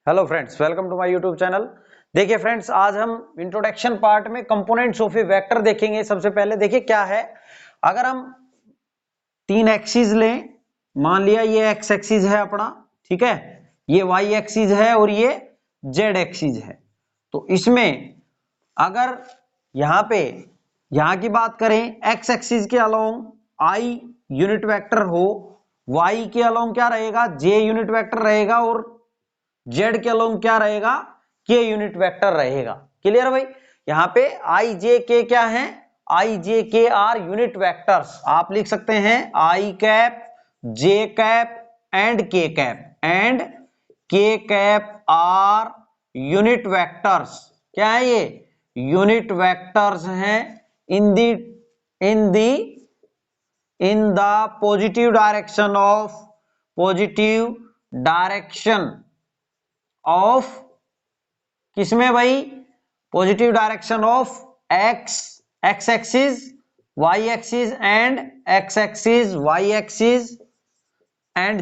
Hello friends, welcome to my YouTube channel. देखिए friends, आज हम इंट्रोडक्शन पार्ट में कंपोनेंट्स ऑफ ए वेक्टर देखेंगे। सबसे पहले देखिए क्या है। अगर हम तीन एक्सिस लें, मान लिया ये एक्स एक्सिस है अपना, ठीक है, ये वाई एक्सिस है और ये जेड एक्सिस है। तो इसमें अगर यहां की बात करें, एक्स एक्सिस के अलोंग आई यूनिट वेक्टर हो, वाई के अलोंग क्या रहेगा, जे यूनिट वेक्टर रहेगा, और जेड के अलोंग क्या रहेगा, के यूनिट वेक्टर रहेगा। क्लियर भाई। यहां पे आई जे के क्या है, आई जे के आर यूनिट वेक्टर्स। आप लिख सकते हैं I cap, J cap and K cap are unit vectors. क्या है ये, यूनिट वेक्टर्स हैं in the positive direction of किसमें भाई, positive direction of X axis, Y axis and X axis, Y axis and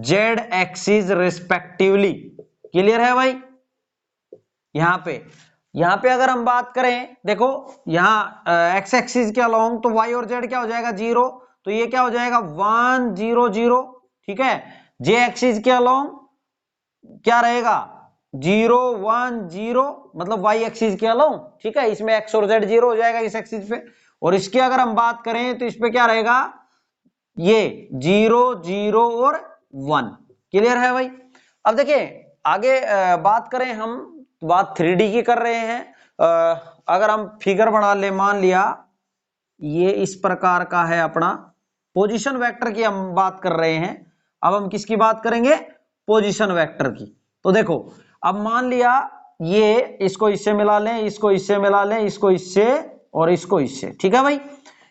Z axis respectively. Clear है भाई। यहां पे अगर हम बात करें, देखो यहां एक्स एक्सिस के अलोंग तो वाई और जेड क्या हो जाएगा, 0, तो ये क्या हो जाएगा 1 0 0, ठीक है। जे एक्सिस के अलोंग क्या रहेगा, 0 1 0, मतलब वाई एक्सिस के अलोंग, ठीक है। इसमें एक्स और जेड 0 हो जाएगा इस एक्सिस पे। और इसकी अगर हम बात करें तो इस पे क्या रहेगा, ये 0 0 और 1। क्लियर है भाई। अब देखिए आगे बात करें, हम बात 3D की कर रहे हैं। अगर हम फिगर बना ले, मान लिया ये इस प्रकार का है अपना, पोजीशन वेक्टर की हम बात कर रहे हैं। अब हम किसकी बात करेंगे, पोजीशन वेक्टर की। तो देखो अब मान लिया ये, इसको इससे मिला लें, इसको इससे मिला लें, इसको इससे और इसको इससे, ठीक है भाई।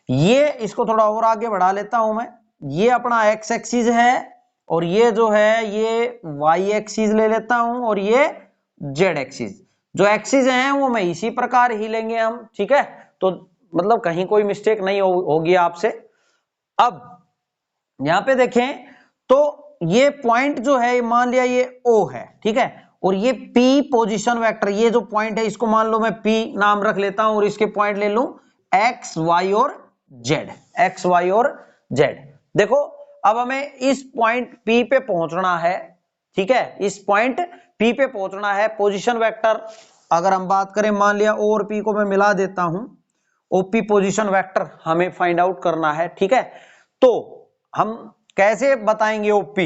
ये इसको थोड़ा और आगे बढ़ा लेता हूं मैं। ये अपना एक्स एक्सिस है और ये जो है ये वाई एक्सिस ले लेता हूं, और ये जेड एक्सिस। जो एक्सिस हैं वो मैं इसी प्रकार ही लेंगे हम, ठीक है। तो मतलब कहीं कोई मिस्टेक नहीं होगी आपसे। अब यहां पे देखें तो ये पॉइंट जो है, मान लिया ये O है, ठीक है, और ये P पोजीशन वेक्टर, ये जो पॉइंट है इसको मान लो मैं P नाम रख लेता हूं, और इसके पॉइंट ले लूं X Y और Z। देखो अब हमें इस पॉइंट P पे पहुंचना है, ठीक है, इस पॉइंट P पे पहुंचना है। पोजीशन वेक्टर अगर हम बात करें, मान लिया O और P को मैं मिला देता हूं, ओपी पोजीशन वेक्टर हमें फाइंड आउट करना है, ठीक है। तो हम कैसे बताएंगे ओपी,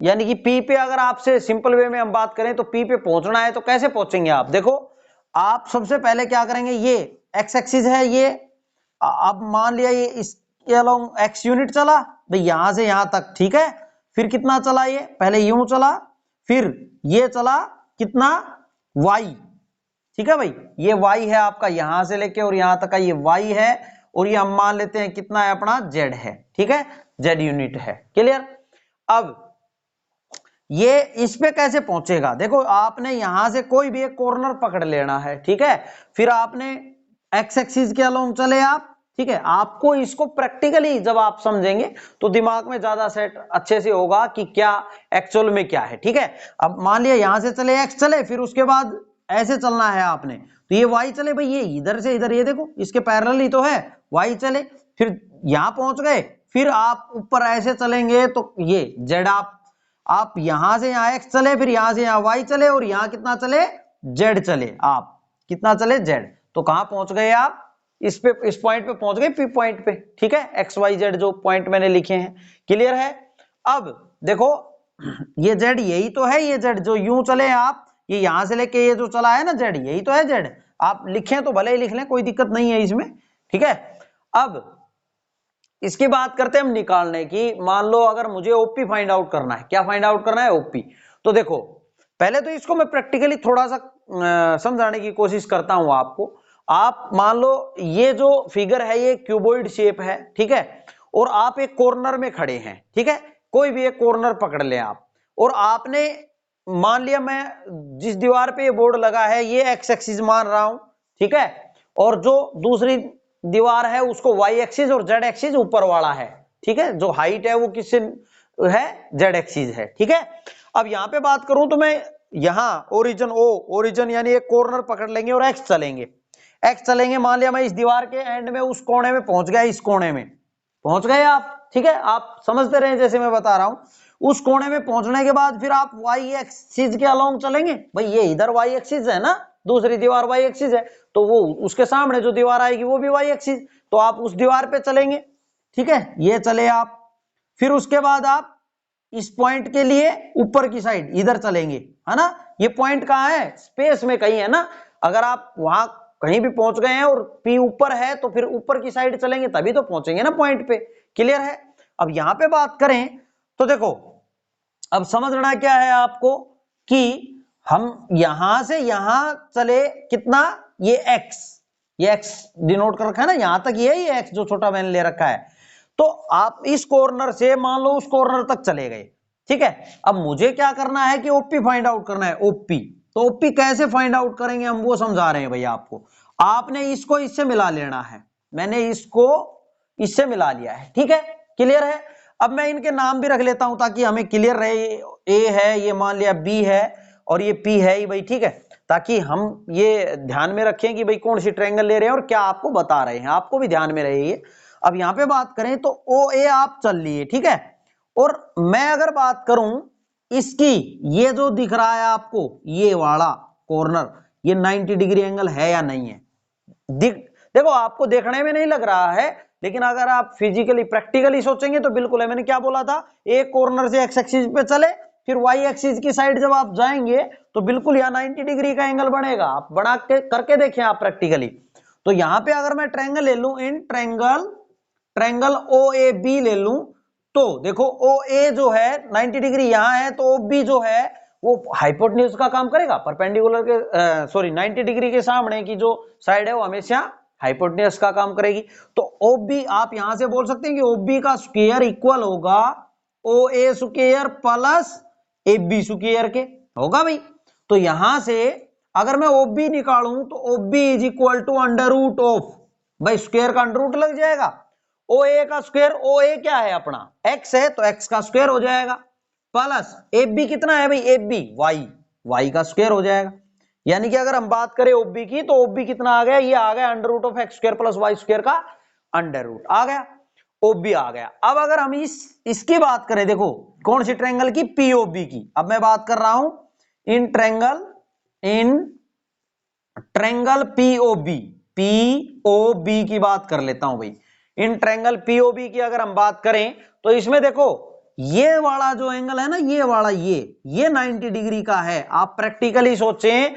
यानी कि पी पे अगर आपसे सिंपल वे में हम बात करें तो पी पे पहुंचना है तो कैसे पहुंचेंगे आप। देखो आप सबसे पहले क्या करेंगे, ये एक्स एक्सिस है, ये अब मान लिया ये इसके अलोंग एक्स यूनिट चला भाई, यहां से यहां तक, ठीक है। फिर कितना चला, ये पहले यूं चला, फिर ये चला कितना, वाई, ठीक है भाई। ये y है आपका, यहां से लेके और यहां तक का ये y है, और ये हम मान लेते हैं कितना है अपना, z है, ठीक है, z यूनिट है। क्लियर। अब ये इस पे कैसे पहुंचेगा, देखो आपने यहां से कोई भी एक कॉर्नर पकड़ लेना है, ठीक है। फिर आपने एक्स एक्सिस के अलोंग चले आप, ठीक है। आपको इसको प्रैक्टिकली जब आप समझेंगे तो दिमाग में ज्यादा सेट अच्छे से होगा कि क्या एक्चुअल में क्या है, ठीक है। अब मान लिया यहां से चले एक्स चले, फिर उसके बाद ऐसे चलना है आपने, तो ये वाई चले भाई, ये इधर से इधर, ये देखो इसके पैरेलल ही तो है, वाई चले, फिर यहां पहुंच गए, फिर आप ऊपर ऐसे चलेंगे तो ये जेड, आप यहां से यहां एक्स चले, फिर यहां से यहां वाई चले, और यहां कितना चले, जेड चले, आप कितना चले, जेड। तो कहां पहुंच गए आप, इस पॉइंट पे पहुंच गए, पी पॉइंट पे, ठीक है। एक्स वाई जेड जो पॉइंट मैंने लिखे हैं, क्लियर है। अब देखो ये जेड यही तो है, ये जेड जो यूं चले आप, ये यहां से लेके ये जो चला है ना जेड, यही तो है जेड। आप लिखें तो भले ही लिख लें, कोई दिक्कत नहीं है इसमें, ठीक है। अब इसकी बात करते हैं हम निकालने की। मान लो अगर मुझे ओपी फाइंड आउट करना है, क्या फाइंड आउट करना है, ओपी। तो देखो पहले तो इसको मैं प्रैक्टिकली थोड़ा सा समझाने की कोशिश करता हूं आपको। आप मान लो ये जो फिगर है ये क्यूबॉइड शेप है, ठीक है, और आप एक कॉर्नर में खड़े हैं, ठीक है। कोई भी एक कॉर्नर पकड़ लें आप, और आपने मान लिया मैं जिस दीवार पे ये बोर्ड लगा है ये एक्स एक्सिस मान रहा हूं, ठीक है, और जो दूसरी दीवार है उसको वाई एक्सिस और जेड एक्सिस ऊपर वाला है, ठीक है। जो हाइट है वो किससे है जेड एक्सिस है, ठीक है। अब यहां पे बात करूं तो मैं यहां ओरिजिन ओरिजिन यानी एक कॉर्नर पकड़ लेंगे और एक्स चलेंगे, मान लिया मैं इस दीवार के एंड में उस कोने में पहुंच गया, इस कोने में पहुंच गए आप, ठीक है, आप समझते रहे जैसे मैं बता रहा हूं। उस कोने में पहुंचने के बाद फिर आप वाई एक्सिस के अलोंग चलेंगे, भाई ये इधर वाई एक्सिस है ना, दूसरी दीवार वाई एक्सिस है, तो वो उसके सामने जो दीवार आएगी वो भी वाई एक्सिस, तो आप उस दीवार पे चलेंगे, ठीक है, ये चले आप। फिर उसके बाद आप इस पॉइंट के लिए ऊपर की साइड इधर चलेंगे, है ना। ये पॉइंट कहाँ है, स्पेस में कहीं है ना, अगर आप वहां कहीं भी पहुंच गए हैं और पी ऊपर है तो फिर ऊपर की साइड चलेंगे तभी तो पहुंचेंगे ना पॉइंट पे, क्लियर है। अब यहां पे बात करें तो देखो, अब समझना क्या है आपको कि हम यहां से यहां चले कितना, ये x डिनोट कर रखा है ना, यहां तक ये x जो छोटा मैंने ले रखा है, तो आप इस कॉर्नर से मान लो उस कॉर्नर तक चले गए, ठीक है। अब मुझे क्या करना है कि ओपी फाइंड आउट करना है, ओपी, तो ओपी कैसे फाइंड आउट करेंगे हम वो समझा रहे हैं भैया आपको। आपने इसको इससे मिला लेना है, मैंने इसको इससे मिला लिया है, ठीक है, क्लियर है। अब मैं इनके नाम भी रख लेता हूं ताकि हमें क्लियर रहे, ए है, ये मान लिया बी है और ये पी है ही भाई, ठीक है, ताकि हम ये ध्यान में रखें कि भाई कौन सी ट्रायंगल ले रहे हैं और क्या आपको बता रहे हैं, आपको भी ध्यान में रहे ये। अब यहां पे बात करें तो ओ ए आप चल लिए, ठीक है, और मैं अगर बात करूं इसकी, ये जो दिख रहा है आपको ये वाला कॉर्नर, ये 90 डिग्री एंगल है या नहीं है, देखो आपको देखने में नहीं लग रहा है, लेकिन अगर आप फिजिकली प्रैक्टिकली सोचेंगे तो बिल्कुल है। मैंने क्या बोला था, एक कॉर्नर से एक्स एक्सिस पे चले, फिर वाई एक्सिस की साइड जब आप जाएंगे तो बिल्कुल यहाँ 90 डिग्री का एंगल बनेगा, आप बना के करके देखें आप प्रैक्टिकली। तो यहाँ पे अगर मैं ट्रायंगल ले लूं, इन ट्रायंगल ओ ए बी ले लूं, तो देखो ओ ए जो है 90 डिग्री यहां है, तो ओ बी जो है वो हाइपोटेन्यूज का काम करेगा, परपेंडिकुलर के सॉरी 90 डिग्री के सामने की जो साइड है वो हमेशा हाइपोटेन्यूज का काम करेगी। तो ओ बी आप यहां से बोल सकते हैं कि ओ बी का स्क्वायर इक्वल होगा O A square plus A B square के, होगा भाई। तो यहां से अगर मैं ओ बी निकालूं तो O B is equal to under root of, भाई स्क्वायर का अंडर रूट लग जाएगा, ओ ए का स्क्वायर, ओ ए क्या है अपना x है तो x का स्क्वायर हो जाएगा, प्लस ए बी कितना है भाई, ए बी y का स्क्वायर हो जाएगा। यानी कि अगर हम बात करें ओ बी की तो ओ बी कितना आ गया, ये आ गया under root of X square plus Y square का अंडर रूट आ गया, ओ बी आ गया। अब अगर हम इसकी बात करें, देखो कौन सी ट्रायंगल की, पीओबी की, अब मैं बात कर रहा हूं इन ट्रायंगल पीओबी की बात कर लेता हूं भाई। इन ट्रायंगल पीओबी की अगर हम बात करें तो इसमें देखो ये वाला जो एंगल है ना, ये वाला ये 90 डिग्री का है। आप प्रैक्टिकली सोचें,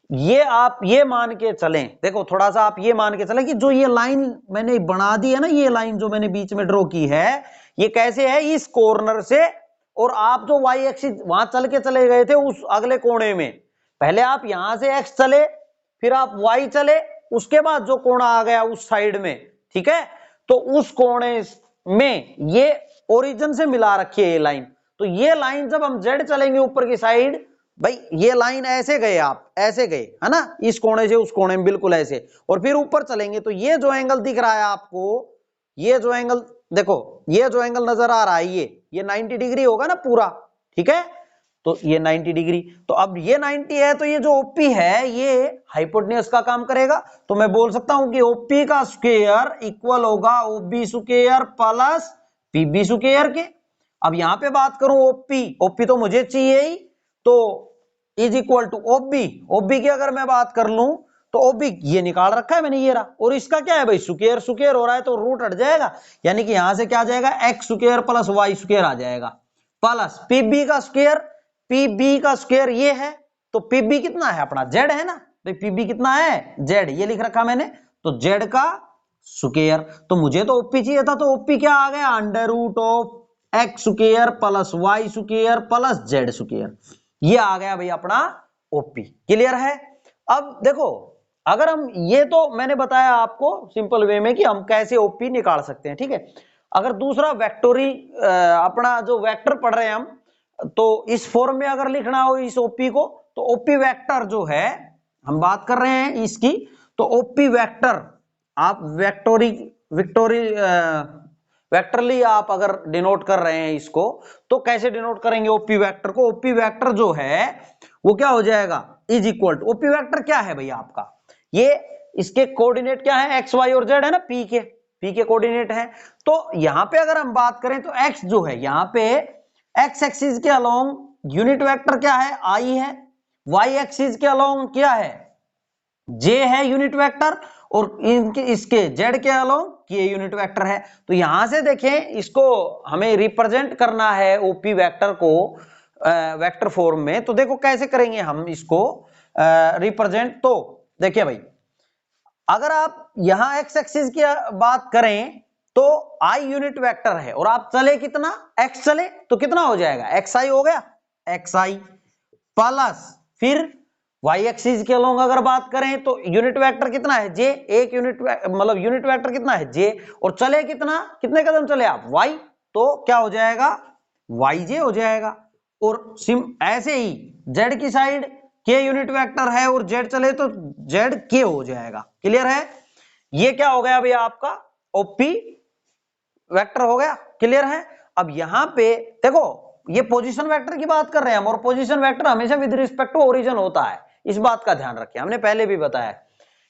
ये आप ये मान के चलें, देखो थोड़ा सा आप ये मान के चलें कि जो ये लाइन मैंने बना दी है ना, ये लाइन जो मैंने बीच में ड्रॉ की है, ये कैसे है, इस कॉर्नर से, और आप जो वाई एक्सिस वहां चल के चले गए थे उस अगले कोने में, पहले आप यहां से एक्स चले, फिर आप वाई चले, उसके बाद जो कोना आ गया उस साइड में, ठीक है, तो उस कोने में ये ओरिजिन से मिला रखी है ये लाइन। तो ये लाइन जब हम जेड चलेंगे ऊपर की साइड, भाई ये लाइन ऐसे गए, आप ऐसे गए है ना, इस कोने से उस कोने में बिल्कुल ऐसे, और फिर ऊपर चलेंगे तो ये जो एंगल दिख रहा है आपको, ये जो एंगल देखो, ये जो एंगल नजर आ रहा है ये 90 डिग्री होगा ना पूरा, ठीक है, तो ये 90 डिग्री, तो अब ये 90 है तो ये जो ओपी है ये हाइपोटेन्यूज का काम करेगा, तो मैं बोल सकता हूं कि ओपी का स्क्वायर इक्वल होगा ओबी स्क्वायर प्लस पीबी स्क्वायर के। अब यहां पे बात करूं ओपी तो मुझे चाहिए ही, तो इज इक्वल टू ओबी की अगर मैं बात कर लूं तो ओबी ये निकाल रखा है मैंने, ये रहा, और इसका क्या है भाई, स्क्वायर हो रहा है तो रूट हट जाएगा, यानी कि यहां से क्या आ जाएगा, X square plus Y square आ जाएगा, प्लस पीबी का स्क्वायर ये है, तो पीबी कितना है अपना, जेड है ना, तो पीबी कितना है, जेड, ये लिख रखा मैंने, तो जेड का स्क्वायर, तो मुझे तो ओपी चाहिए था, तो ओपी क्या आ गया, under root of X square plus Y square plus Z square, ये आ गया भाई अपना ओपी, क्लियर है। अब देखो अगर हम, ये तो मैंने बताया आपको सिंपल वे में कि हम कैसे ओपी निकाल सकते हैं, ठीक है। अगर दूसरा वेक्टोरी अपना जो वेक्टर पढ़ रहे हैं हम, तो इस फॉर्म में अगर लिखना हो इस ओपी को, तो ओपी वेक्टर जो है हम बात कर रहे हैं इसकी, तो ओपी वेक्टर आप विक्टोरी वेक्टरली आप अगर डिनोट कर रहे हैं इसको तो कैसे डिनोट करेंगे ओपी वेक्टर को? ओपी वेक्टर जो है वो क्या हो जाएगा, is equal to, OP vector क्या है भैया आपका, ये इसके कोऑर्डिनेट क्या है, एक्स वाई और जेड है ना, पी के कोऑर्डिनेट है। तो यहां पे अगर हम बात करें तो एक्स जो है यहां पे एक्स एक्सिस के अलोंग यूनिट वेक्टर क्या है, आई है, वाई एक्सिस के अलोंग क्या है, जे है यूनिट वेक्टर, और इनके इसके जेड के अलोंग के यूनिट वेक्टर है। तो यहां से देखें इसको हमें रिप्रेजेंट करना है ओपी वेक्टर को वेक्टर फॉर्म में, तो देखो कैसे करेंगे हम इसको रिप्रेजेंट। तो देखिए भाई, अगर आप यहां एक्स एक्सिस की बात करें तो आई यूनिट वेक्टर है और आप चले कितना, एक्स चले, तो कितना हो जाएगा, एक्स आई हो गया, एक्स आई प्लस फिर वाई एक्सिस के अलोंग अगर बात करें तो यूनिट वेक्टर कितना है, जे, एक यूनिट मतलब यूनिट वेक्टर कितना है, जे, और चले कितना, कितने कदम चले आप, वाई, तो क्या हो जाएगा, वाई जे हो जाएगा। और सिम ऐसे ही जेड की साइड के यूनिट वेक्टर है और जेड चले तो जेड के हो जाएगा। क्लियर है? ये क्या हो गया भैया आपका ओपी वेक्टर हो गया। क्लियर है? अब यहां पे देखो ये पोजीशन वेक्टर की बात कर रहे हैं हम, और पोजीशन वेक्टर हमेशा विद रिस्पेक्ट टू ओरिजिन होता है, इस बात का ध्यान रखें, हमने पहले भी बताया।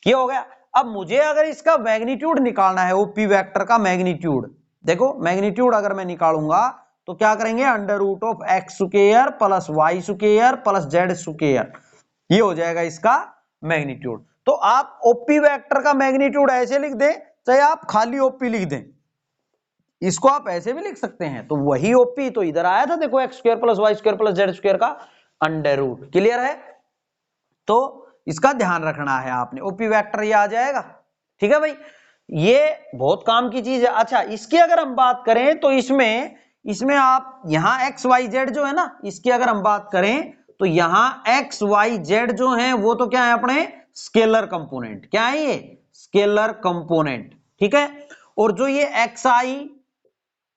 ये हो गया। अब मुझे अगर इसका मैग्नीट्यूड निकालना है, ओपी वेक्टर का मैग्नीट्यूड, देखो मैग्नीट्यूड अगर मैं निकालूंगा तो क्या करेंगे, under root of X square plus Y square plus Z square, ये हो जाएगा इसका मैग्नीट्यूड। तो आप ओपी वेक्टर का मैग्नीट्यूड ऐसे लिख दें, चाहे आप खाली ओपी लिख दें, इसको आप ऐसे भी लिख सकते हैं। तो वही ओपी तो इधर आया था, देखो X square plus Y square plus Z square का अंडर रूट। क्लियर है? तो इसका ध्यान रखना है आपने, ओपी वेक्टर ये आ जाएगा। ठीक है भाई, ये बहुत काम की चीज है। अच्छा, इसकी अगर हम बात करें तो इसमें आप यहां एक्स वाई जेड जो है ना, इसकी अगर हम बात करें तो यहां एक्स वाई जेड जो है वो तो क्या है अपने स्केलर कंपोनेंट, क्या है ये, स्केलर कंपोनेंट। ठीक है? और जो ये X I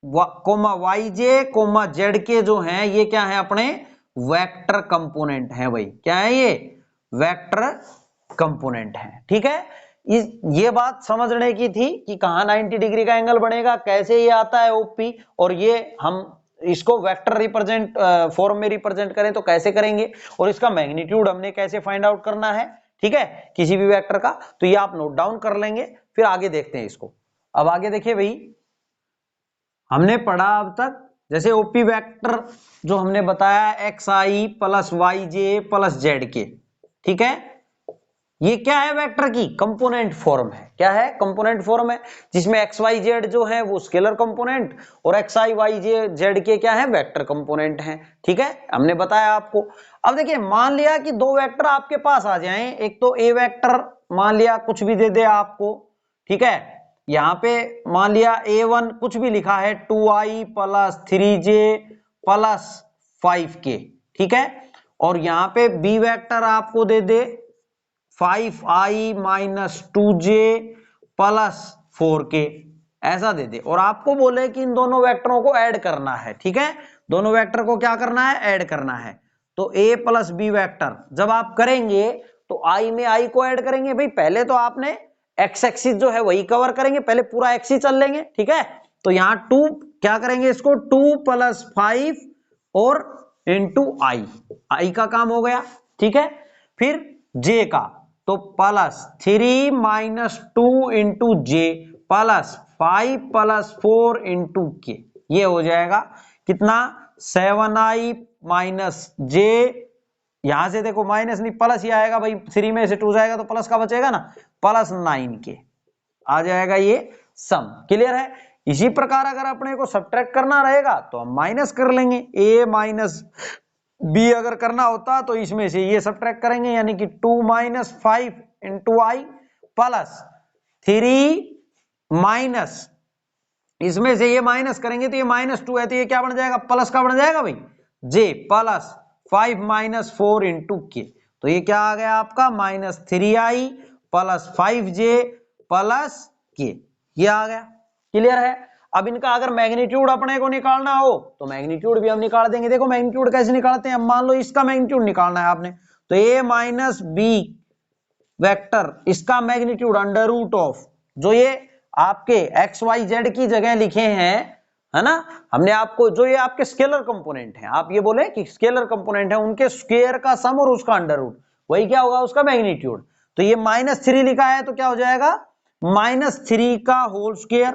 comma Y J comma Z के जो हैं ये क्या है अपने वेक्टर कंपोनेंट है भाई, क्या है ये, वेक्टर कंपोनेंट है। ठीक है? ये बात समझने की थी कि कहां 90 डिग्री का एंगल बनेगा, कैसे ये आता है ओपी, और ये हम इसको वेक्टर रिप्रेजेंट फॉर्म में रिप्रेजेंट करें तो कैसे करेंगे, और इसका मैग्नीट्यूड हमने कैसे फाइंड आउट करना है। ठीक है, किसी भी वेक्टर का, तो ये आप नोट डाउन कर लेंगे, फिर आगे देखते हैं इसको। अब आगे देखिए भाई, हमने पढ़ा अब तक जैसे ओपी वेक्टर जो हमने बताया एक्स आई प्लस वाई जे प्लस जेड के। ठीक है? ये क्या है, वेक्टर की कंपोनेंट फॉर्म है। क्या है, कंपोनेंट फॉर्म है, जिसमें एक्स वाई जेड जो है वो स्केलर कंपोनेंट और एक्स आई वाई जे जेड के क्या है, वेक्टर कंपोनेंट है। ठीक है, हमने बताया आपको। अब देखिए, मान लिया कि दो वेक्टर आपके पास आ जाएं, एक तो ए वेक्टर मान लिया कुछ भी दे दे आपको। ठीक है, यहां पे मान लिया a1 कुछ भी लिखा है 2i plus 3j plus 5k। ठीक है, और यहां पे b वेक्टर आपको दे दे 5i minus 2j plus 4k, ऐसा दे दे, और आपको बोले कि इन दोनों वेक्टरों को ऐड करना है। ठीक है, दोनों वेक्टर को क्या करना है, ऐड करना है। तो a प्लस बी वेक्टर जब आप करेंगे तो i में i को ऐड करेंगे भाई, पहले तो आपने एक्स एक्सिस जो है वही कवर करेंगे, पहले पूरा एक्सिस चल लेंगे। ठीक है, तो यहां 2 क्या करेंगे, इसको 2 प्लस 5 और इंटू आई का काम हो गया। ठीक है, फिर जे का तो प्लस 3 माइनस 2 इंटू जे प्लस 5 प्लस 4 इंटू के, ये हो जाएगा कितना, 7i माइनस जे, यहां से देखो माइनस नहीं प्लस ही आएगा भाई, 3 में से 2 जाएगा तो प्लस का बचेगा ना, प्लस 9k आ जाएगा ये सम। क्लियर है? इसी प्रकार अगर अपने को सब्ट्रैक्ट करना रहेगा तो हम माइनस कर लेंगे, a माइनस बी अगर करना होता तो इसमें से ये सब्ट्रैक्ट करेंगे, यानी कि 2 माइनस 5 इंटू आई प्लस 3 माइनस, इसमें से ये माइनस करेंगे तो ये माइनस 2 है, तो ये क्या बन जाएगा, प्लस का बन जाएगा भाई, जे प्लस 5 माइनस 4 इंटू के, तो ये क्या आ गया आपका minus 3i plus 5j plus के, ये आ गया। क्लियर है? अब इनका अगर मैग्नीट्यूड अपने को निकालना हो तो मैग्नीट्यूड भी हम निकाल देंगे। देखो मैग्नीट्यूड कैसे निकालते हैं, मान लो इसका मैग्नीट्यूड निकालना है आपने, तो a माइनस बी वेक्टर इसका मैग्नीट्यूड अंडर रूट ऑफ जो ये आपके एक्स वाई जेड की जगह लिखे हैं, है ना, हमने आपको जो ये आपके स्केलर कंपोनेंट हैं, आप ये बोले कि स्केलर कंपोनेंट है, उनके स्क्वायर का सम और उसका अंडर रूट, वही क्या होगा उसका मैग्नीट्यूड। तो ये -3 लिखा है तो क्या हो जाएगा, -3 का होल स्क्वायर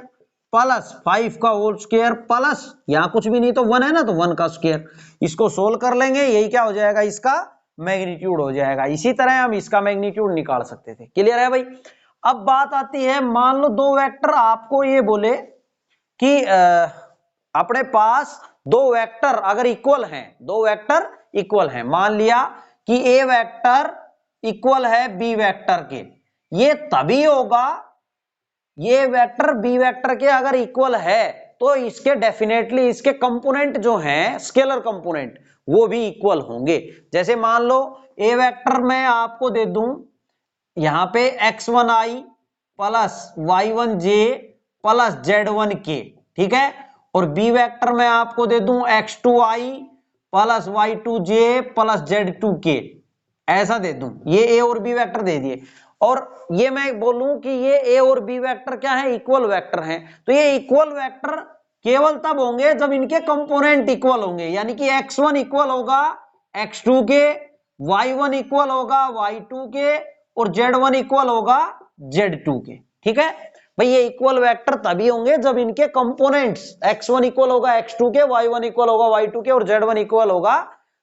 प्लस 5 का होल स्क्वायर प्लस यहाँ कुछ भी नहीं तो 1 है ना, तो 1 का स्क्वायर। इसको सोल्व कर लेंगे, यही क्या हो जाएगा, इसका मैग्नीट्यूड हो जाएगा। इसी तरह हम इसका मैग्नीट्यूड निकाल सकते थे। क्लियर है भाई। अब बात आती है, मान लो दो वेक्टर आपको ये बोले कि अपने पास दो वेक्टर अगर इक्वल हैं, दो वेक्टर इक्वल हैं, मान लिया कि ए वेक्टर इक्वल है बी वेक्टर के, ये तभी होगा, ये वेक्टर बी वेक्टर के अगर इक्वल है तो इसके डेफिनेटली इसके कंपोनेंट जो हैं स्केलर कंपोनेंट वो भी इक्वल होंगे। जैसे मान लो ए वेक्टर मैं आपको दे दूं यहां पे x1i plus y1j plus z1k, ठीक है, और बी वेक्टर मैं आपको दे दूं x2i plus y2j plus z2k, ऐसा दे दूं, ये ए और बी वेक्टर दे दिए, और ये मैं बोलूं कि ये ए और बी वेक्टर क्या है, इक्वल वेक्टर हैं। तो ये इक्वल वेक्टर केवल तब होंगे जब इनके कंपोनेंट इक्वल होंगे, यानी कि x1 इक्वल होगा x2 के, y1 इक्वल होगा y2 के, और z1 इक्वल होगा z2 के। ठीक है भाई, ये इक्वल वेक्टर तभी होंगे जब इनके कंपोनेंट्स x1 इक्वल होगा x2 के, y1 इक्वल होगा y2 के, और z1 इक्वल होगा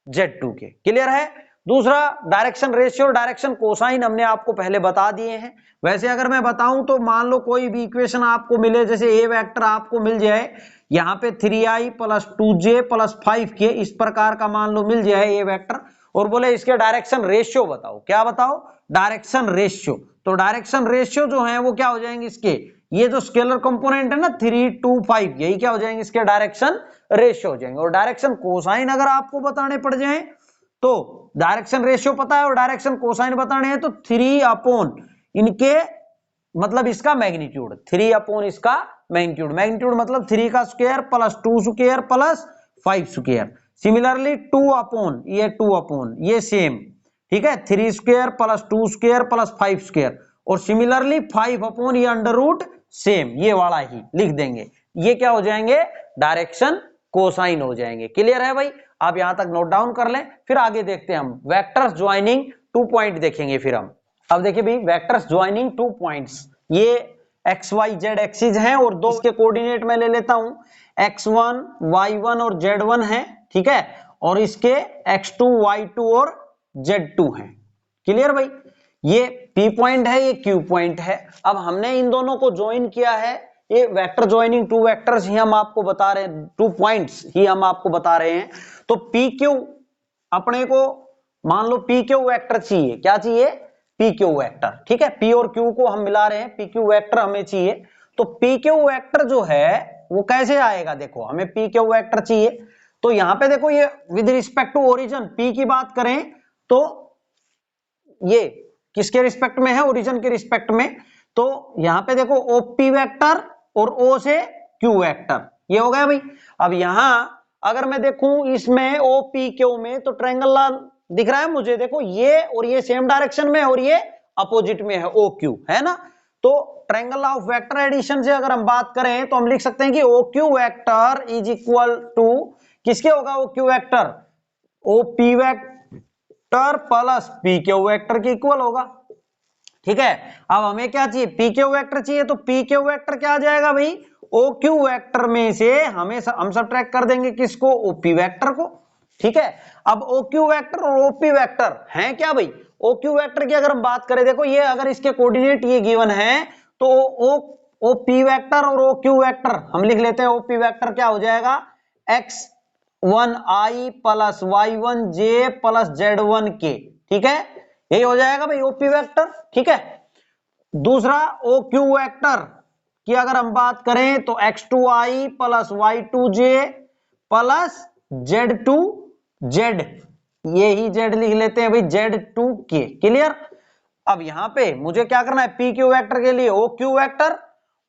z2 के। क्लियर है। दूसरा डायरेक्शन रेशियो, डायरेक्शन कोसाइन हमने आपको पहले बता दिए हैं। वैसे अगर मैं बताऊं तो मान लो कोई भी इक्वेशन आपको मिले, जैसे ए वेक्टर आपको मिल जाए यहाँ पे 3i plus 2j plus 5k, इस प्रकार का मान लो मिल जाए ए वेक्टर, और बोले इसके डायरेक्शन रेशियो बताओ, क्या बताओ, डायरेक्शन रेशियो। तो डायरेक्शन रेशियो जो है वो क्या हो जाएंगे इसके, ये जो स्केलर कंपोनेंट है ना 3, 2, 5, यही क्या हो जाएंगे इसके डायरेक्शन रेशियो हो जाएंगे। और डायरेक्शन कोसाइन अगर आपको बताने पड़ जाए तो डायरेक्शन रेशियो पता है और डायरेक्शन कोसाइन बताने हैं तो 3 अपॉन इनके मतलब इसका मैग्नीट्यूड, 3 अपॉन इसका मैग्नीट्यूड, मैग्नीट्यूड मतलब 3 का square plus 2 square plus 5 square. Similarly 2 upon ये 2 अपॉन ये सेम, ठीक है, 3 square plus 2 square plus 5 square, और सिमिलरली 5 अपॉन ये अंडर रूट सेम, ये वाला ही लिख देंगे। ये क्या हो जाएंगे, डायरेक्शन कोसाइन हो जाएंगे। क्लियर है भाई, आप यहां तक नोट डाउन कर लें, फिर आगे देखते हैं हम वेक्टर्स ज्वाइनिंग 2 पॉइंट देखेंगे फिर हम। अब देखिए भाई, वेक्टर्स ज्वाइनिंग 2 पॉइंट्स, ये एक्स वाई जेड एक्सिस हैं और दो इसके कोऑर्डिनेट में ले लेता हूं, x1 y1 और z1 है, ठीक है, और इसके x2 y2 और z2 हैं। क्लियर भाई, ये P पॉइंट है, ये Q पॉइंट है। अब हमने इन दोनों को ज्वाइन किया है, ये वेक्टर ज्वाइनिंग 2 वेक्टर्स ही हम आपको बता रहे हैं, 2 पॉइंट्स ही हम आपको बता रहे हैं। तो PQ अपने को मान लो PQ वेक्टर चाहिए, क्या चाहिए, PQ वेक्टर, ठीक है, P और Q को हम मिला रहे हैं, PQ वेक्टर हमें चाहिए। तो PQ वेक्टर जो है वो कैसे आएगा, देखो हमें PQ वेक्टर चाहिए, तो यहां पे देखो ये with respect to origin P की बात करें तो ये किसके रिस्पेक्ट में है, ओरिजिन के रिस्पेक्ट में, तो यहां पे देखो OP वेक्टर और O से Q वेक्टर, ये हो गया भाई। अब यहां अगर मैं देखूं इसमें OPQ में तो ट्रायंगल दिख रहा है मुझे, देखो ये और ये सेम डायरेक्शन में और ये अपोजिट में है OQ, है ना। तो ट्रायंगल ऑफ वेक्टर एडिशन से अगर हम बात करें तो हम लिख सकते हैं कि OQ vector is equal to किसके होगा, OQ vector OP vector plus PQ vector के इक्वल होगा। ठीक है, अब हमें क्या चाहिए, PQ वेक्टर चाहिए, तो PQ वेक्टर क्या आ जाएगा भाई, OQ वेक्टर में से हम सबट्रैक्ट कर देंगे किसको, OP वेक्टर को। ठीक है, अब OQ वेक्टर और OP वेक्टर हैं क्या भाई, OQ वेक्टर की अगर हम बात करें, देखो ये अगर इसके कोऑर्डिनेट ये गिवन है तो OP वेक्टर और OQ वेक्टर हम लिख लेते हैं, OP वेक्टर क्या हो जाएगा, x1i plus y1j plus z1k, ठीक है, यही हो जाएगा भाई OP वेक्टर। ठीक है, दूसरा OQ वेक्टर की अगर हम बात करें तो x2i plus y2j plus z2z, ये ही z लिख लेते हैं भाई z2k। क्लियर। अब यहां पे मुझे क्या करना है, PQ वेक्टर के लिए OQ वेक्टर,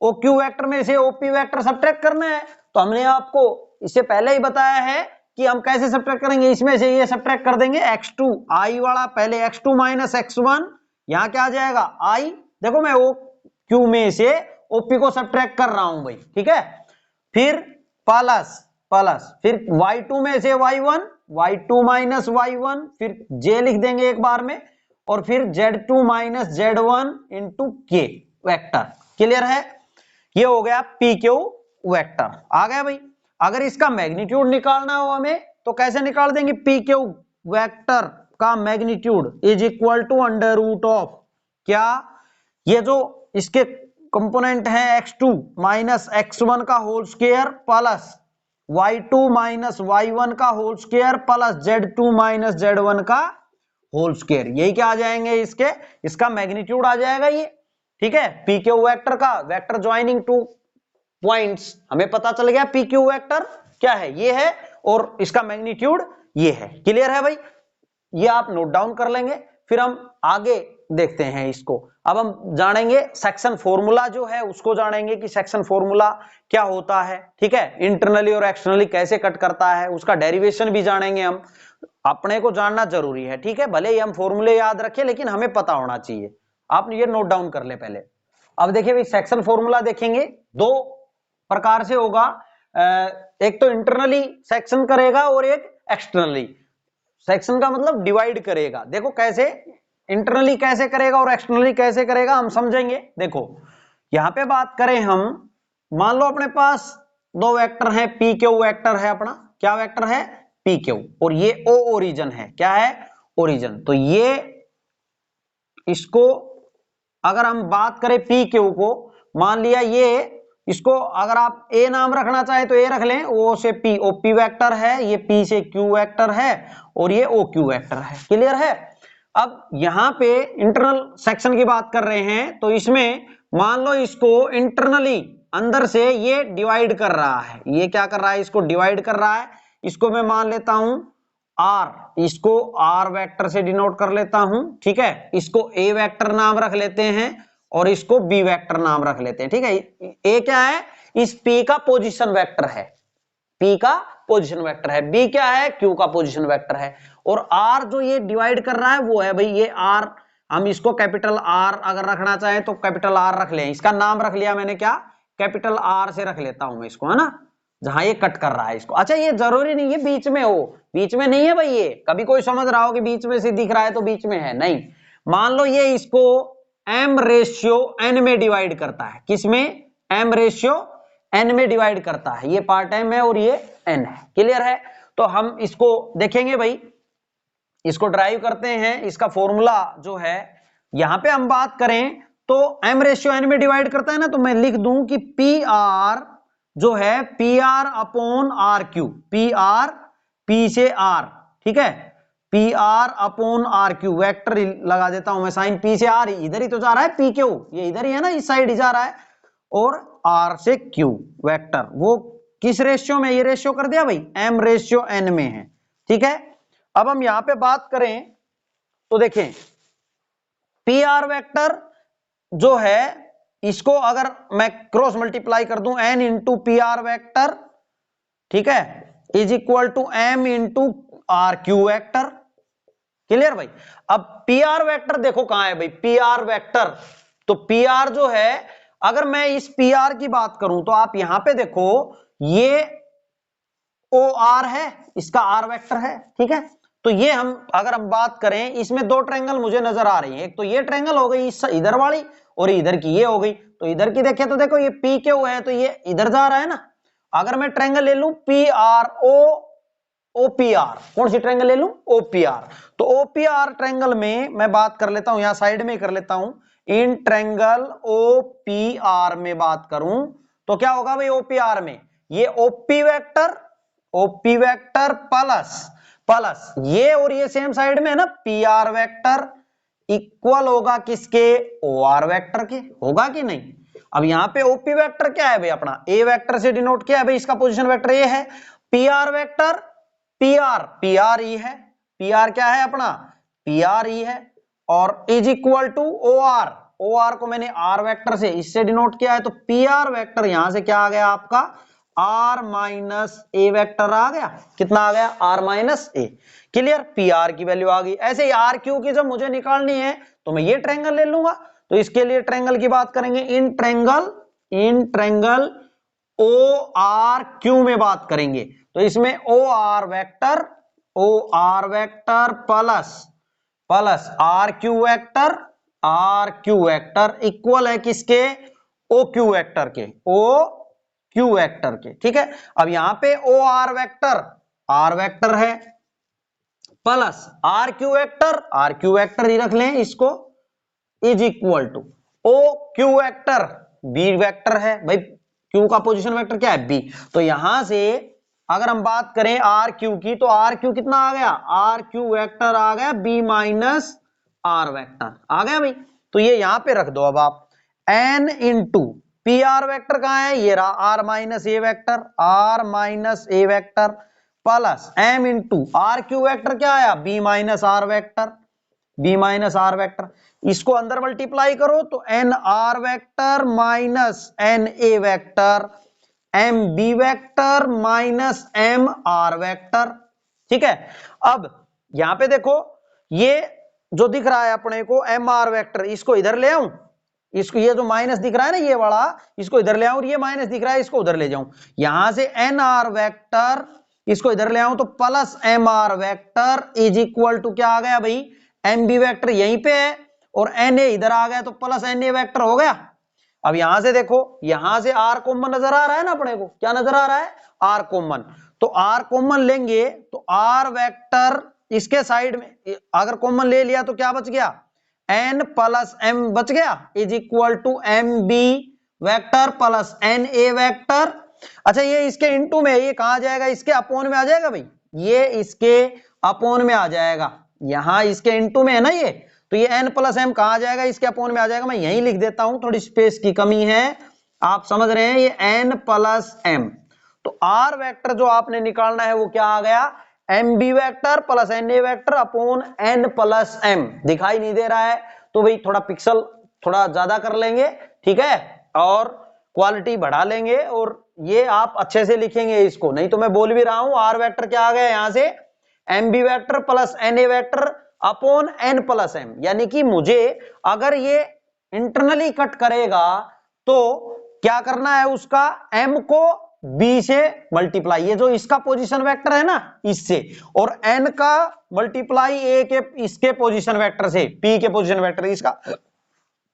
OQ वेक्टर में से OP वेक्टर सब्ट्रैक्ट करना है, तो हमने आपको इससे पहले ही बताया है कि हम कैसे सब्ट्रैक्ट करेंगे, इसमें से ये सब्ट्रैक्ट कर देंगे x2i वाला, पहले x2 माइनस x1, यहां क्या आ जाएगा i, देखो मैं OQ में से ओपी को सब्ट्रैक्ट कर रहा हूं भाई, ठीक है। फिर प्लस प्लस, फिर y2 में से y1, y2 माइनस y1, फिर j लिख देंगे एक बार में, और फिर z2 minus z1 into k vector. Clear है? ये हो गया पी क्यू वेक्टर। आ गया भाई। अगर इसका मैग्नीट्यूड निकालना हो हमें तो कैसे निकाल देंगे? पी क्यू वेक्टर का magnitude is equal to under root of क्या, ये जो इसके कंपोनेंट है x2 माइनस x1 का whole square plus y2 minus y1 का whole square plus z2 minus z1 का होल स्क्वायर। यही क्या आ जाएंगे इसके, इसका मैग्नीट्यूड आ जाएगा ये, ठीक है। पी क्यू वेक्टर का वेक्टर ज्वाइनिंग टू पॉइंट्स हमें पता चल गया। पी क्यू वेक्टर क्या है, ये है, और इसका मैग्नीट्यूड ये है। क्लियर है भाई? ये आप नोट डाउन कर लेंगे, फिर हम आगे देखते हैं इसको। अब हम जानेंगे सेक्शन फॉर्मूला जो है उसको जानेंगे कि सेक्शन फॉर्मूला क्या होता है, ठीक है। इंटरनली और एक्सटर्नली कैसे कट करता है, उसका डेरिवेशन भी जानेंगे हम। अपने को जानना जरूरी है, ठीक है। भले ही हम फॉर्मूले याद रखें लेकिन हमें पता होना चाहिए। आप ये नोट डाउन कर ले पहले। अब देखिए भाई, सेक्शन फॉर्मूला देखेंगे, दो प्रकार से होगा। एक तो इंटरनली सेक्शन करेगा और एक एक्सटर्नली सेक्शन का मतलब डिवाइड करेगा। देखो कैसे इंटरनली कैसे करेगा और एक्सटर्नली कैसे करेगा हम समझेंगे। देखो यहां पे बात करें हम, मान लो अपने पास दो वेक्टर हैं, पी क्यू वेक्टर है अपना, क्या वेक्टर है? पी क्यू, और ये ओ ओरिजिन है। क्या है? ओरिजिन। तो ये इसको अगर हम बात करें पी क्यू को, मान लिया ये, इसको अगर आप ए नाम रखना चाहे तो ए रख लें, ओ से पी ओ पी वेक्टर है, ये पी से क्यू वेक्टर है, और ये ओ क्यू वेक्टर है। क्लियर है? अब यहां पे इंटरनल सेक्शन की बात कर रहे हैं, तो इसमें मान लो इसको इंटरनली अंदर से ये डिवाइड कर रहा है। ये क्या कर रहा है? इसको डिवाइड कर रहा है। इसको मैं मान लेता हूं आर, इसको आर वेक्टर से डिनोट कर लेता हूं, ठीक है। इसको ए वेक्टर नाम रख लेते हैं और इसको बी वेक्टर नाम रख लेते हैं, ठीक है। ए क्या है? इस पी का पोजीशन वेक्टर है, पी का पोजीशन वेक्टर है। बी क्या है? क्यू का पोजीशन वेक्टर है। और आर जो ये डिवाइड कर रहा है वो है भाई ये आर, हम इसको कैपिटल आर अगर रखना चाहें तो कैपिटल आर रख लें। इसका नाम रख लिया मैंने, क्या? कैपिटल आर से रख लेता हूं मैं इसको, है ना, जहां ये कट कर रहा है इसको। अच्छा, ये जरूरी नहीं है बीच में हो, बीच में नहीं है भाई। ये कभी कोई समझ रहा हो कि बीच में से दिख रहा है तो बीच में है, नहीं। मान लो ये इसको m रेशियो n में डिवाइड करता है। किसमें? m रेशियो n में डिवाइड करता है। ये पार्ट m है और ये n है। क्लियर है? तो हम इसको देखेंगे भाई, इसको ड्राइव करते हैं। इसका फॉर्मूला जो है, यहां पे हम बात करें तो m रेशियो n में डिवाइड करता है ना, तो मैं लिख दूं कि पी आर जो है P R upon R Q, P R, P से आर, ठीक है, P R upon R Q vector लगा देता हूं मैं साइन। पी से आर इधर ही तो जा रहा है, पी क्यू ये इधर ही है ना, इस साइड ही जा रहा है, और आर से क्यू वेक्टर वो किस रेशियो में? ये रेशियो कर दिया भाई, m रेशियो n में है, ठीक है। अब हम यहां पे बात करें तो देखें पी आर वेक्टर जो है, इसको अगर मैं क्रॉस मल्टीप्लाई कर दूं n into P R vector, ठीक है, is equal to m into R Q vector. Clear भाई? अब पी आर वेक्टर देखो कहां है भाई, पी आर वेक्टर, तो पी आर जो है, अगर मैं इस पी आर की बात करूं तो आप यहां पे देखो ये ओ आर है, इसका आर वेक्टर है, ठीक है। तो ये हम अगर हम बात करें, इसमें दो ट्रायंगल मुझे नजर आ रही है। एक तो ये ट्रायंगल हो गई इधर वाली, और इधर की ये हो गई। तो इधर की देखें तो देखो ये पी क्यू है, तो ये इधर जा रहा है ना। अगर मैं ट्रायंगल ले लूं P R O O P R, कौन सी ट्रायंगल ले लूं? O P R. तो ओ पी आर ट्रायंगल में मैं बात कर लेता हूं, यहां साइड में कर लेता हूं। In triangle O P R में बात करूं तो क्या होगा भाई? ओ पी आर में ये ओपी वेक्टर प्लस प्लस ये, और ये सेम साइड में है ना, पी आर वेक्टर इक्वल होगा किसके? ओ आर वेक्टर के। होगा कि नहीं? अब यहां पे ओपी वेक्टर क्या है भाई अपना? ए वेक्टर से डिनोट किया है भाई, इसका पोजीशन वेक्टर ए है। P R vector P R E है। पी आर क्या है अपना? पी आर ई है, और is equal to O R. O R को मैंने आर वेक्टर से इससे डिनोट किया है, तो पी आर वेक्टर यहां से क्या आ गया आपका? आर माइनस ए वेक्टर आ गया। कितना आ गया? R minus A. Clear? P R की वैल्यू आ गई। ऐसे ही आर क्यू की जब मुझे निकालनी है तो मैं ये ट्रायंगल ले लूंगा। तो इसके लिए ट्रायंगल की बात करेंगे, in triangle in triangle O R Q में बात करेंगे तो इसमें O R vector plus R Q vector equal है किसके, ओ क्यू वेक्टर के। ठीक है, अब यहां पे ओ आर वेक्टर है प्लस आर क्यू वेक्टर ही रख लें इसको, is equal to O Q vector B vector है भाई, क्यू का पोजीशन वेक्टर क्या है बी। तो यहां से अगर हम बात करें आर क्यू की तो आर क्यू कितना आ गया, आर क्यू वेक्टर आ गया बी माइनस आर वेक्टर आ गया भाई। तो ये यहां पे रख दो अब आप, N into P R vector कहां है, ये रहा R minus A vector plus M into R Q vector क्या आया बी माइनस आर वेक्टर, इसको अंदर मल्टीप्लाई करो तो N R vector minus N A vector M B vector minus M R vector. ठीक है, अब यहां पे देखो ये जो दिख रहा है अपने को एम आर वेक्टर, इसको इधर ले आऊं, इसको ये जो माइनस दिख रहा है ना ये वाला, इसको इधर ले आऊं, और ये माइनस दिख रहा है इसको उधर ले जाऊं, यहां से एन आर वेक्टर इसको इधर ले आऊं तो plus M R vector is equal to क्या आ गया भाई, एम बी वेक्टर यहीं पे है और एन ए इधर आ गया तो प्लस एन ए वेक्टर हो गया। अब यहां से देखो, यहां से आर कॉमन नजर आ रहा है ना अपने को, क्या नजर आ रहा है आर कॉमन, तो आर कॉमन लेंगे तो आर वेक्टर इसके साइड में अगर कॉमन ले लिया तो क्या बच गया, एन प्लस एम बच गया is equal to M B vector plus N A vector. अच्छा ये इसके इनटू में, ये कहां जाएगा, इसके अपोन में आ जाएगा भाई, ये इसके अपोन में आ जाएगा, यहां इसके इनटू में है ना ये, तो ये n प्लस एम कहां जाएगा, इसके अपोन में आ जाएगा। मैं यहीं लिख देता हूं, थोड़ी स्पेस की कमी है, आप समझ रहे हैं, ये n प्लस एम। तो r वेक्टर जो आपने निकालना है वो क्या आ गया, M B vector plus N A vector upon n plus M. दिखाई नहीं दे रहा है तो भाई थोड़ा पिक्सल थोड़ा ज्यादा कर लेंगे, ठीक है, और क्वालिटी बढ़ा लेंगे, और ये आप अच्छे से लिखेंगे इसको, नहीं तो मैं बोल भी रहा हूं आर वेक्टर क्या आ गया यहां से, M B vector plus N A vector upon N plus M, यानी कि मुझे अगर ये इंटरनली कट करेगा तो क्या करना है, उसका m को b से मल्टीप्लाई, ये जो इसका पोजीशन वेक्टर है ना इससे, और n का मल्टीप्लाई a के इसके पोजीशन वेक्टर से, p के पोजीशन वेक्टर, इसका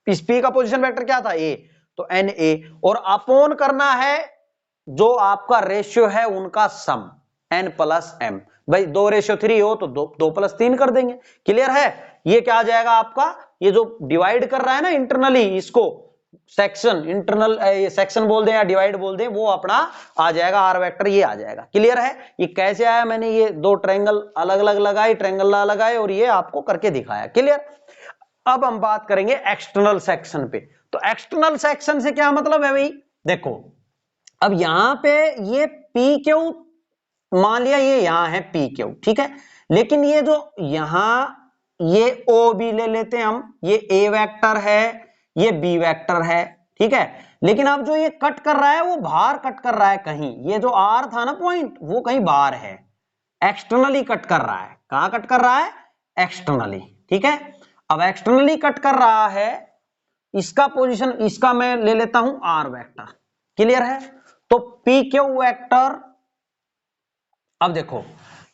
इस p का पोजीशन वेक्टर क्या था a, तो n a, और अपॉन करना है जो आपका रेशियो है उनका सम n प्लस एम। भाई 2:3 हो तो 2 प्लस 3 कर देंगे, क्लियर है। ये क्या आ जाएगा आपका, ये जो डिवाइड कर रहा है ना इंटरनली इसको, सेक्शन इंटरनल ये सेक्शन बोल दें या डिवाइड बोल दें, वो अपना आ जाएगा आर वेक्टर, ये आ जाएगा, क्लियर है। ये कैसे आया, मैंने ये दो ट्रायंगल अलग अलग लगाए, ट्रायंगल लगाए और ये आपको करके दिखाया, क्लियर। अब हम बात करेंगे एक्सटर्नल सेक्शन पे। तो एक्सटर्नल सेक्शन से क्या मतलब है भाई, देखो अब यहां पे ये पी क्यू मान लिया, ये यहां है पी क्यू, ठीक है, लेकिन ये जो यहां ये ओ बी ले लेते हैं हम, ये ए वेक्टर है, ये बी वेक्टर है, ठीक है, लेकिन अब जो ये कट कर रहा है वो बाहर कट कर रहा है कहीं, ये जो आर था ना पॉइंट वो कहीं बाहर है, एक्सटर्नली कट कर रहा है, कहां कट कर रहा है, एक्सटर्नली, ठीक है। अब एक्सटर्नली कट कर रहा है, इसका पोजीशन, इसका मैं ले लेता हूं आर वेक्टर, क्लियर है। तो पी क्यू वेक्टर, अब देखो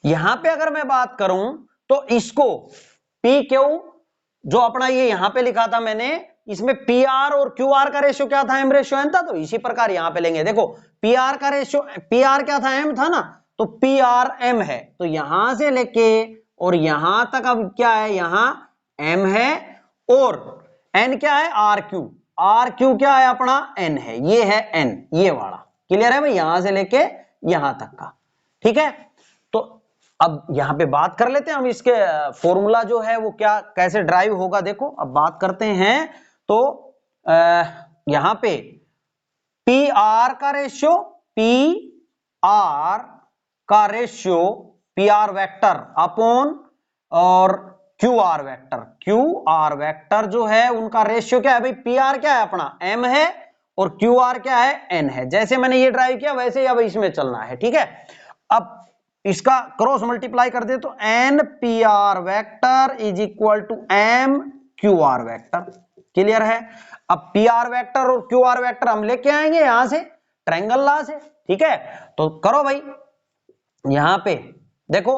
यहां पे अगर मैं बात करूं तो इसको पी क्यू जो अपना ये यहां पे लिखा था मैंने, इसमें पी आर और क्यू आर का रेशियो क्या था, एम रेशियो एन था, तो इसी प्रकार यहां पे लेंगे। देखो पी आर का रेशियो, पी आर क्या था, एम था ना, तो पी आर एम है, तो यहां से लेके और यहां तक अब क्या है, यहां एम है और एन क्या है, आर क्यू क्या है अपना, एन है, ये है एन, ये वाला, क्लियर है भाई, यहां से लेके यहां तक का, ठीक है। तो अब यहां पे बात कर लेते हैं हम, इसके फॉर्मूला जो है वो क्या कैसे ड्राइव होगा, देखो अब बात करते हैं। तो यहां पे पी आर का ratio, P R vector upon और क्यू आर वेक्टर जो है उनका रेशियो क्या है भाई, पी आर क्या है अपना एम है और क्यू आर क्या है, एन है। जैसे मैंने ये ड्राइव किया वैसे ही अब इसमें चलना है, ठीक है। अब इसका क्रॉस मल्टीप्लाई कर दे तो N P R vector is equal to M Q R vector, clear है। अब पी आर वेक्टर और क्यू आर वेक्टर हम लेके आएंगे यहां से ट्रायंगल लॉ से, ठीक है। तो करो भाई, यहां पे देखो,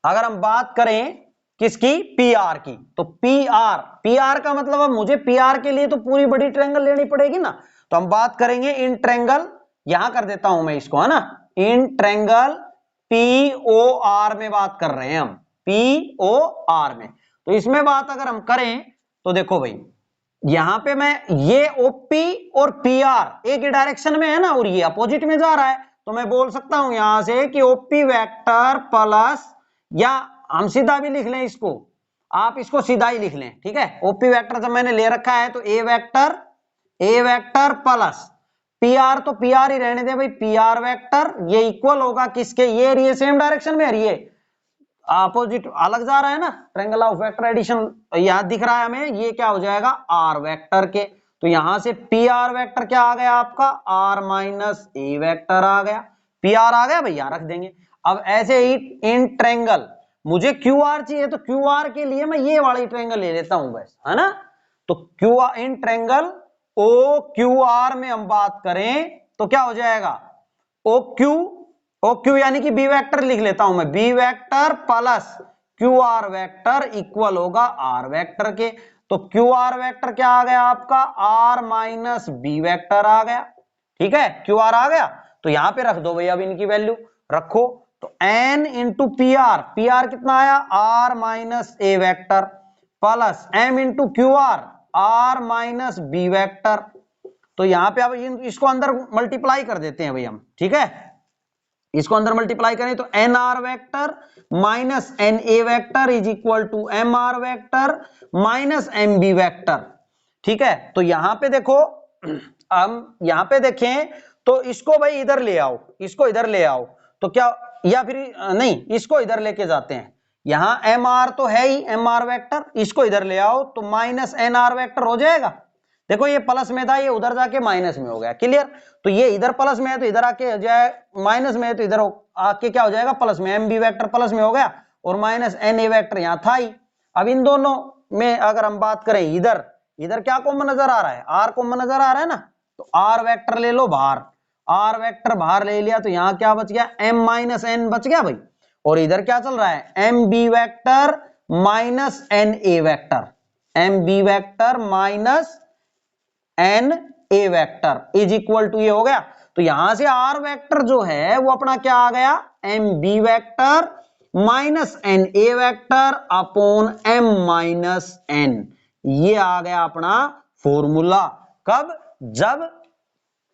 अगर हम बात करें किसकी, पी आर की, तो पी आर का मतलब अब मुझे पी आर के लिए तो पूरी बड़ी ट्रायंगल लेनी पड़ेगी ना। तो हम बात करेंगे इन ट्रायंगल, यहां कर देता हूं मैं इसको, है ना, in triangle P O R में बात कर रहे हैं हम, पी ओ आर में। तो इसमें बात अगर हम करें तो देखो भाई, यहां पे मैं ये ओपी और पी आर एक ही डायरेक्शन में है ना, और ये अपोजिट में जा रहा है, तो मैं बोल सकता हूं यहां से कि ओपी वेक्टर प्लस, या हम सीधा भी लिख लें इसको, आप इसको सीधा ही लिख लें, ठीक है। ओपी वेक्टर जब मैंने ले रखा है तो ए वेक्टर प्लस पी आर, तो पी आर ही रहने दे भाई, पी आर वेक्टर, ये इक्वल होगा किसके, ये सेम डायरेक्शन में है, ये अपोजिट अलग जा रहा है ना, ट्रायंगल ऑफ वेक्टर एडिशन यहां दिख रहा है हमें, ये क्या हो जाएगा आर वेक्टर के। तो यहां से पी आर वेक्टर क्या आ गया आपका, आर माइनस ए वेक्टर आ गया, पी आर आ गया भाई, यहां रख देंगे। अब ऐसे ही इन ट्रायंगल, मुझे क्यू आर चाहिए, तो क्यू आर के लिए मैं ये वाली ट्रायंगल ले लेता हूं बस, है ना। तो Q R, in triangle O Q R में हम बात करें तो क्या हो जाएगा, ओ क्यू यानी कि बी वेक्टर लिख लेता हूं मैं, B vector plus Q R vector equal होगा आर वेक्टर के। तो क्यू आर वेक्टर क्या आ गया आपका, आर माइनस बी वेक्टर आ गया, ठीक है, क्यू आर आ गया। तो यहां पे रख दो भाई, अब इनकी वैल्यू रखो, तो एन इंटू पी आर कितना आया, R minus A vector plus M into Q R minus B vector. तो यहां पे अब इसको अंदर मल्टीप्लाई कर देते हैं भाई हम, ठीक है, इसको अंदर मल्टीप्लाई करें तो N R vector minus N A vector is equal to M R vector minus M B vector, ठीक है। तो यहां पे देखो, हम यहां पे देखें तो इसको भाई इधर ले आओ, इसको इधर ले आओ, तो क्या, या फिर नहीं, इसको इधर लेके जाते हैं, यहां एम आर तो है ही, एम आर वेक्टर, इसको इधर ले आओ तो माइनस एन आर वेक्टर हो जाएगा। देखो ये प्लस में था, ये उधर जाके माइनस में हो गया, क्लियर। तो ये इधर प्लस में है तो इधर आके हो जाए, माइनस में है तो इधर आके क्या हो जाएगा प्लस में, एम बी वेक्टर प्लस में हो गया, और माइनस एन ए वेक्टर यहां था ही। अब इन दोनों में अगर हम बात करें, इधर इधर क्या कॉमन नजर आ रहा है, आर कॉमन नजर आ रहा है ना, तो आर वेक्टर ले लो बाहर, आर वेक्टर बाहर ले लिया, तो यहां क्या बच गया, एम माइनस एन बच गया भाई। और इधर क्या चल रहा है, M B vector minus N A vector, M B vector minus N A vector is equal to ये हो गया। तो यहां से आर वेक्टर जो है वो अपना क्या आ गया, M B vector minus N A vector upon M minus N, ये आ गया अपना फॉर्मूला। कब, जब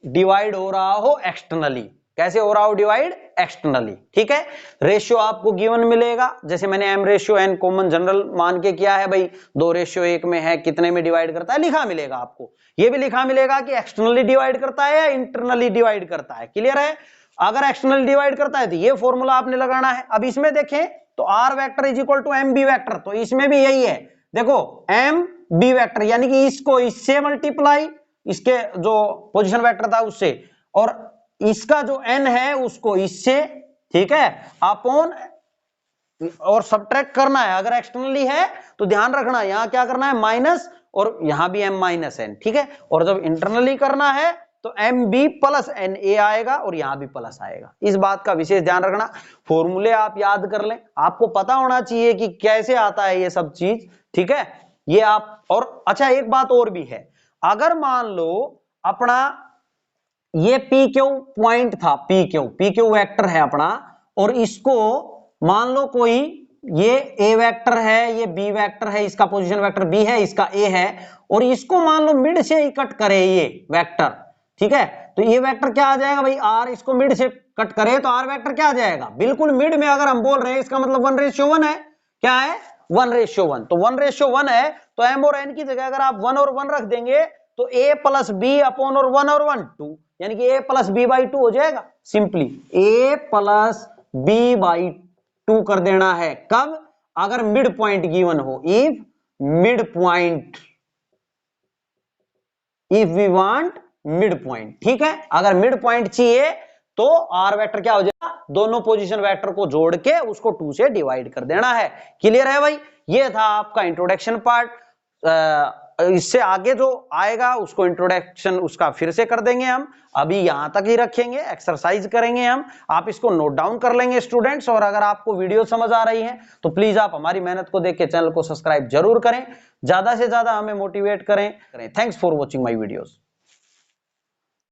डिवाइड हो रहा हो एक्सटर्नली, कैसे हो रहा हो डिवाइड, एक्सटर्नली, ठीक है। रेशियो आपको गिवन मिलेगा, जैसे मैंने M ratio N common general मान के किया है भाई, 2:1 में है, कितने में डिवाइड करता है लिखा मिलेगा आपको, ये भी लिखा मिलेगा कि एक्सटर्नली डिवाइड करता है या इंटरनली डिवाइड करता है, क्लियर है। अगर एक्सटर्नली डिवाइड करता है तो ये फॉर्मूला आपने लगाना है। अब इसमें देखें तो R vector is equal to M B vector, तो इसमें भी यही है, देखो एम बी वेक्टर यानी कि इसको इससे मल्टीप्लाई, इसके जो पोजीशन वेक्टर था उससे, और इसका जो n है उसको इससे, ठीक है, अपॉन, और सब्ट्रैक्ट करना है। अगर एक्सटर्नली है तो ध्यान रखना यहां क्या करना है, माइनस, और यहां भी m माइनस एन, ठीक है। और जब इंटरनली करना है तो M B plus N A आएगा और यहां भी प्लस आएगा, इस बात का विशेष ध्यान रखना। फॉर्मूले आप याद कर लें, आपको पता होना चाहिए कि कैसे आता है ये सब चीज, ठीक है, ये आप। और अच्छा एक बात और भी है, अगर मान लो अपना ये पी क्यू पॉइंट था, पी क्यू वेक्टर है अपना, और इसको मान लो कोई, ये ए वेक्टर है, ये बी वेक्टर है, इसका पोजीशन वेक्टर बी है, इसका ए है, और इसको मान लो मिड से ही कट करे ये वेक्टर, ठीक है। तो ये वेक्टर क्या आ जाएगा भाई, आर इसको मिड से कट करे तो आर वेक्टर क्या आ जाएगा, बिल्कुल मिड में। अगर हम बोल रहे हैं इसका मतलब 1:1 है, क्या है 1:1, तो 1:1 है, तो एम और एन की जगह अगर आप 1 और 1 रख देंगे तो a प्लस बी अपॉन और 1 और 1 2, यानी कि a प्लस बी बाई 2 हो जाएगा, simply a plus B by 2 कर देना है। कब, अगर मिड पॉइंट गिवन हो, if mid point, if we want mid point, ठीक है। अगर मिड पॉइंट चाहिए तो आर वेक्टर क्या हो जाएगा, दोनों पोजीशन वेक्टर को जोड़ के उसको 2 से डिवाइड कर देना है, क्लियर है भाई। ये था आपका इंट्रोडक्शन पार्ट। इससे आगे जो आएगा उसको इंट्रोडक्शन उसका फिर से कर देंगे हम, अभी यहां तक ही रखेंगे, एक्सरसाइज करेंगे हम। आप इसको नोट डाउन कर लेंगे स्टूडेंट्स, और अगर आपको वीडियो समझ आ रही है तो प्लीज आप हमारी मेहनत को देख के चैनल को सब्सक्राइब जरूर करें, ज्यादा से ज्यादा हमें मोटिवेट करें। Thanks for watching my videos.